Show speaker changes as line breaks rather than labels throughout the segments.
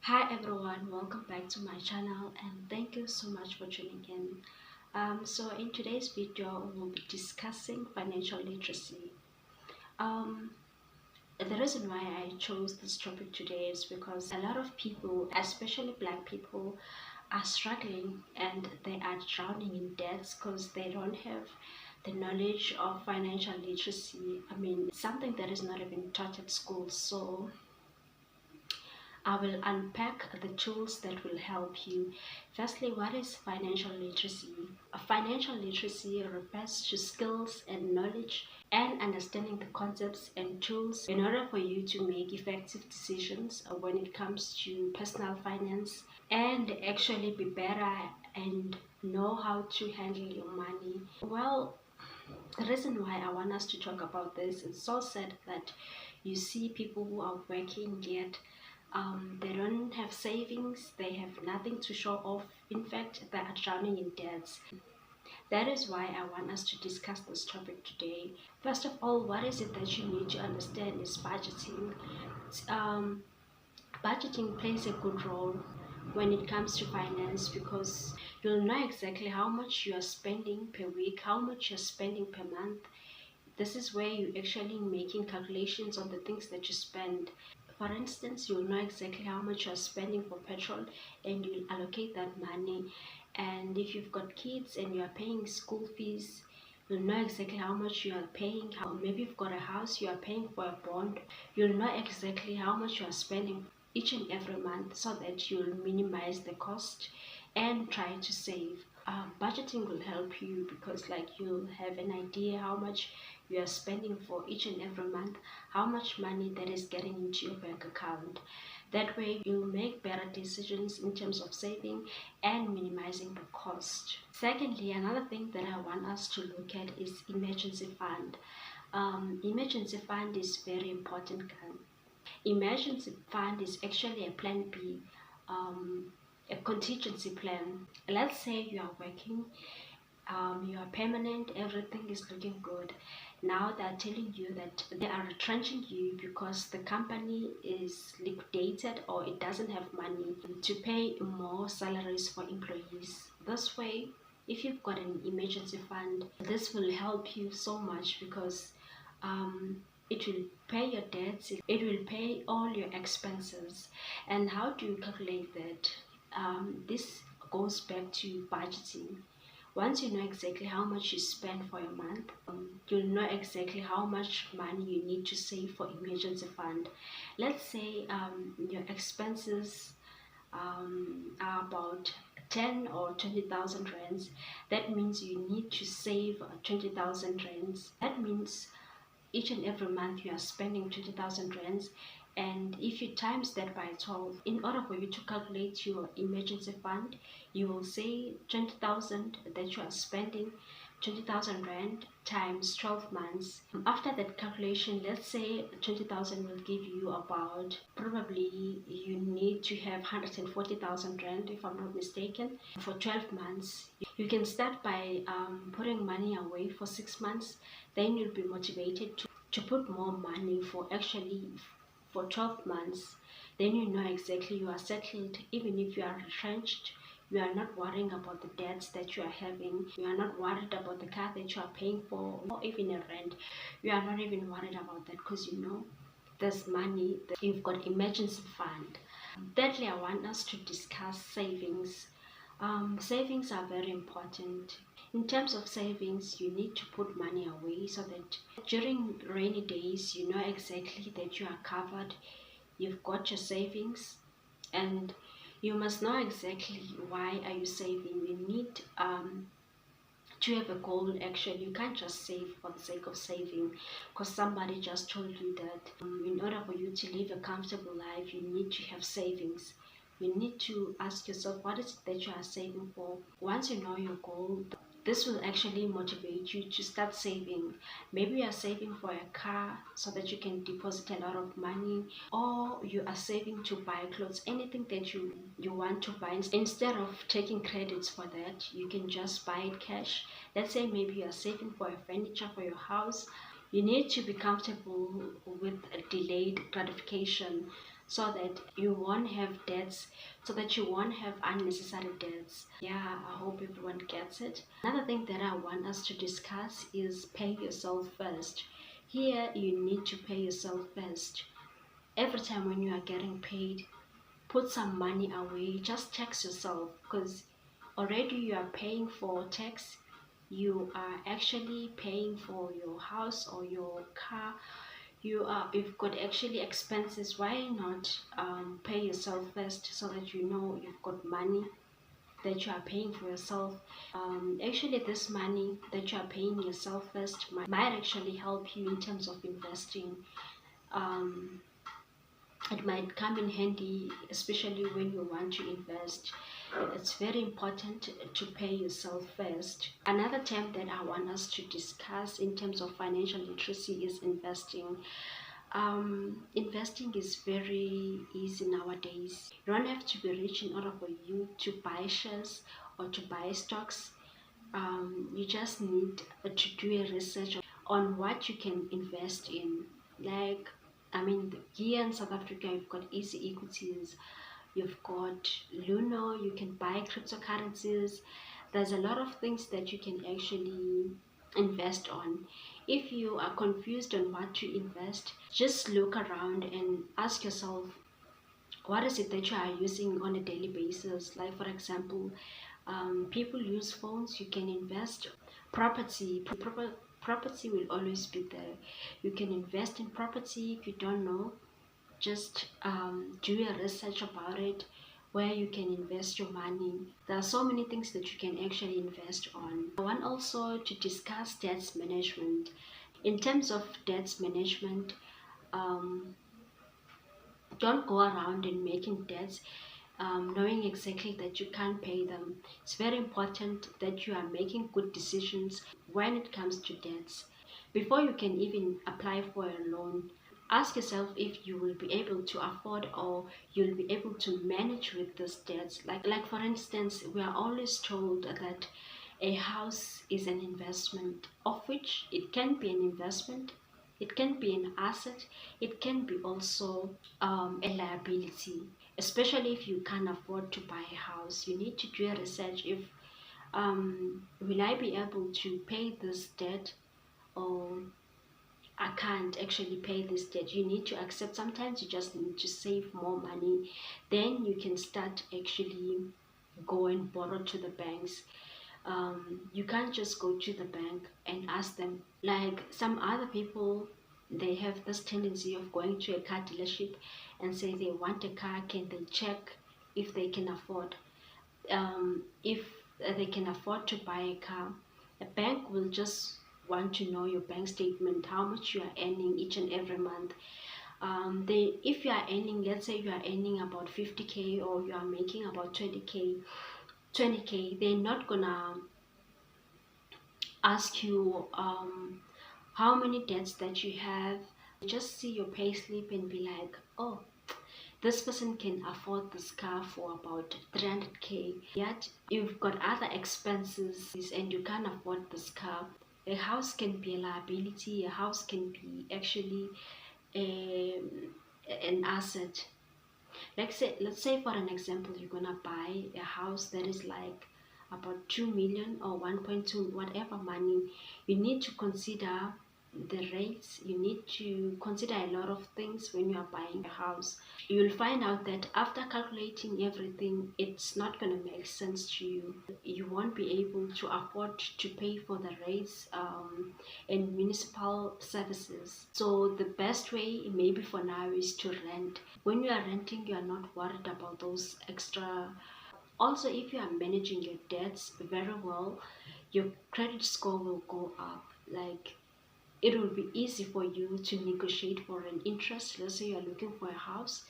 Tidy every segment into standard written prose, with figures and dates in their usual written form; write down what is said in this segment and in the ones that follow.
Hi everyone, welcome back to my channel and thank you so much for tuning in. So in today's video, we'll be discussing financial literacy. Um, the reason why I chose this topic today is because a lot of people, especially black people, are struggling and they are drowning in debts because they don't have the knowledge of financial literacy. I mean, something that is not even taught at school. So I will unpack the tools that will help you. Firstly, what is financial literacy? Financial literacy refers to skills and knowledge and understanding the concepts and tools in order for you to make effective decisions when it comes to personal finance and actually be better and know how to handle your money. Well, the reason why I want us to talk about this is so sad that you see people who are working yet they don't have savings, they have nothing to show off. In fact, they are drowning in debts. That is why I want us to discuss this topic today. First of all, what is it that you need to understand is budgeting. Um, Budgeting plays a good role when it comes to finance because you'll know exactly how much you are spending per week, how much you're spending per month. This is where you're actually making calculations on the things that you spend. For instance, you'll know exactly how much you're spending for petrol and you'll allocate that money. And if you've got kids and you're paying school fees, you'll know exactly how much you are paying. How maybe you've got a house, you are paying for a bond. You'll know exactly how much you are spending each and every month so that you'll minimize the cost and try to save. Budgeting will help you because you'll have an idea how much you are spending for each and every month, how much money that is getting into your bank account. That way you'll make better decisions in terms of saving and minimizing the cost. Secondly, another thing that I want us to look at is emergency fund. Emergency fund is very important. Emergency fund is actually a plan B, um, a contingency plan. Let's say you are working, you are permanent, everything is looking good. Now they're telling you that they are retrenching you because the company is liquidated or it doesn't have money to pay more salaries for employees. This way, if you've got an emergency fund, this will help you so much because um, it will pay your debts, it will pay all your expenses. And how do you calculate that? This goes back to budgeting. Once you know exactly how much you spend for a month, you'll know exactly how much money you need to save for emergency fund. Let's say your expenses are about 10 or 20,000 rands. That means you need to save 20,000 rands. That means each and every month you are spending 20,000 rands, and if you times that by 12, in order for you to calculate your emergency fund, you will say 20,000 that you are spending, 20,000 rand times 12 months. After that calculation, let's say 20,000 will give you about, probably you need to have 140,000 rand if I'm not mistaken for 12 months. You can start by putting money away for 6 months, then you'll be motivated to put more money for actually for 12 months. Then you know exactly you are settled. Even if you are retrenched, you are not worrying about the debts that you are having, you are not worried about the car that you are paying for, or even a rent. You are not even worried about that because you know there's money that you've got emergency fund. Thirdly, I want us to discuss savings. Savings are very important. In terms of savings, you need to put money away so that during rainy days, you know exactly that you are covered. You've got your savings, and you must know exactly why are you saving. You need to have a goal. Actually, you can't just save for the sake of saving because somebody just told you that in order for you to live a comfortable life you need to have savings. You need to ask yourself what is it that you are saving for. Once you know your goal, this will actually motivate you to start saving. Maybe you are saving for a car so that you can deposit a lot of money, or you are saving to buy clothes, anything that you want to buy. Instead of taking credits for that, you can just buy it cash. Let's say maybe you are saving for a furniture for your house. You need to be comfortable with a delayed gratification. so that you won't have debts, so that you won't have unnecessary debts. Yeah, I hope everyone gets it. Another thing that I want us to discuss is pay yourself first. Here, you need to pay yourself first. Every time when you are getting paid, put some money away. Just tax yourself, because already you are paying for tax. You are actually paying for your house or your car. You've got actually expenses. Why not pay yourself first, so that you know you've got money that you are paying for yourself. Actually, this money that you are paying yourself first might actually help you in terms of investing. um, it might come in handy, especially when you want to invest. It's very important to pay yourself first. Another term that I want us to discuss in terms of financial literacy is investing. Investing is very easy nowadays. You don't have to be rich in order for you to buy shares or to buy stocks. You just need to do a research on what you can invest in. Like, I mean, here in South Africa, you've got easy equities, you've got Luno, you can buy cryptocurrencies. There's a lot of things that you can actually invest on. If you are confused on what to invest, just look around and ask yourself, what is it that you are using on a daily basis? Like, for example, people use phones. You can invest. Property will always be there. You can invest in property. If you don't know, just do a research about it, where you can invest your money. There are so many things that you can actually invest on. I want also to discuss debts management. In terms of debts management, um, don't go around and making debts, knowing exactly that you can't pay them. It's very important that you are making good decisions when it comes to debts. Before you can even apply for a loan, ask yourself if you will be able to afford, or you'll be able to manage with these debts. Like for instance, we are always told that a house is an investment, of which it can be an investment, it can be an asset, it can be also a liability. Especially if you can't afford to buy a house, you need to do a research if will I be able to pay this debt, or I can't actually pay this debt. You need to accept, sometimes you just need to save more money. Then you can start actually go and borrow to the banks. You can't just go to the bank and ask them. Like some other people, they have this tendency of going to a car dealership and say they want a car. Can they check if they can afford? If they can afford to buy a car, a bank will just want to know your bank statement, how much you are earning each and every month. If you are earning, let's say you are earning about 50K, or you are making about 20K, they're not gonna ask you how many debts that you have. Just see your pay slip and be like, oh, this person can afford this car for about 300K, yet you've got other expenses and you can't afford this car. A house can be a liability, a house can be actually a, an asset. Let's say for an example, you're gonna buy a house that is like about 2 million or 1.2, whatever money. You need to consider the rates. You need to consider a lot of things when you are buying a house. You'll find out that after calculating everything, it's not going to make sense to you. You won't be able to afford to pay for the rates and municipal services. So the best way maybe for now is to rent. When you are renting, you are not worried about those extra. Also, if you are managing your debts very well, your credit score will go up. Like, it will be easy for you to negotiate for an interest. Let's say you're looking for a house.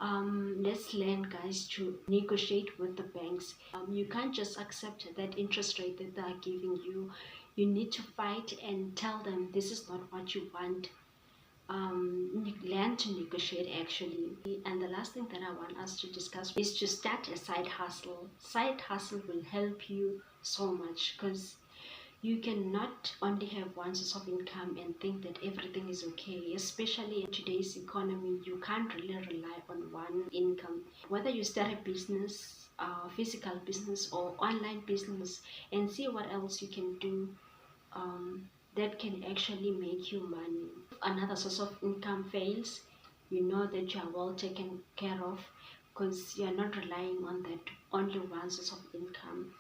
Let's learn, guys, to negotiate with the banks. You can't just accept that interest rate that they are giving you. You need to fight and tell them this is not what you want. Learn to negotiate actually. And the last thing that I want us to discuss is to start a side hustle. Side hustle will help you so much, because You cannot only have one source of income and think that everything is okay, especially in today's economy. You can't really rely on one income. Whether you start a business, physical business or online business, and see what else you can do that can actually make you money. If another source of income fails, you know that you are well taken care of because you are not relying on that only one source of income.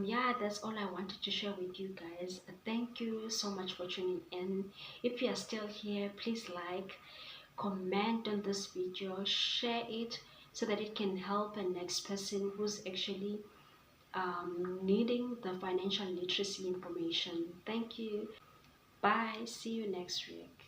Yeah, that's all I wanted to share with you guys. Thank you so much for tuning in. If you are still here, please like, comment on this video, share it so that it can help the next person who's actually needing the financial literacy information. Thank you. Bye. See you next week.